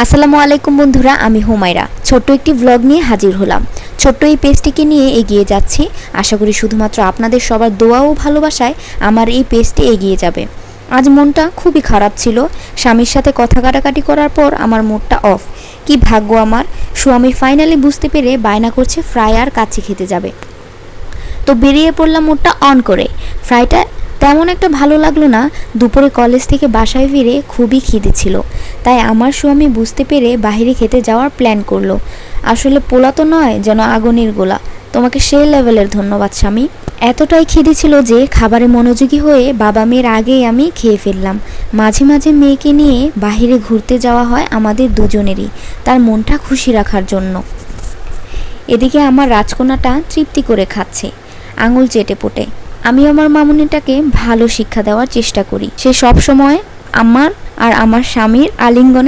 আসসালামু আলাইকুম বন্ধুরা, আমি হুমায়রা ছোট্ট একটি ব্লগ নিয়ে হাজির হলাম। ছোট্ট এই পেজটিকে নিয়ে এগিয়ে যাচ্ছি। আশা করি শুধুমাত্র আপনাদের সবার দোয়া ও ভালোবাসায় আমার এই পেজটি এগিয়ে যাবে। আজ মনটা খুবই খারাপ ছিল। স্বামীর সাথে কথা কাটাকাটি করার পর আমার মুডটা অফ। কি ভাগ্য আমার, স্বামী ফাইনালি বুঝতে পেরে বায়না করছে ফ্রাই আর কাচ্চি খেতে যাবে। তো বেরিয়ে পড়লাম মুডটা অন করে। ফ্রাইটা তেমন একটা ভালো লাগলো না। দুপুরে কলেজ থেকে বাসায় ফিরে খুবই খিদে ছিল, তাই আমার স্বামী বুঝতে পেরে বাইরে খেতে যাওয়ার প্ল্যান করলো। আসলে পোলা তো নয়, যেন আগুনের গোলা। তোমাকে সেই লেভেলের ধন্যবাদ স্বামী। এতটাই খিদে ছিল যে খাবারে মনোযোগী হয়ে বাবা মেয়ের আগেই আমি খেয়ে ফেললাম। মাঝে মাঝে মেয়েকে নিয়ে বাইরে ঘুরতে যাওয়া হয় আমাদের দুজনেরই, তার মনটা খুশি রাখার জন্য। এদিকে আমার রাজকন্যাটা তৃপ্তি করে খাচ্ছে আঙুল চেটে পুটে। আমি আমার মামুনিটাকে ভালো শিক্ষা দেওয়ার চেষ্টা করি। সে সব সময় আমার আর আমার স্বামীর আলিঙ্গনে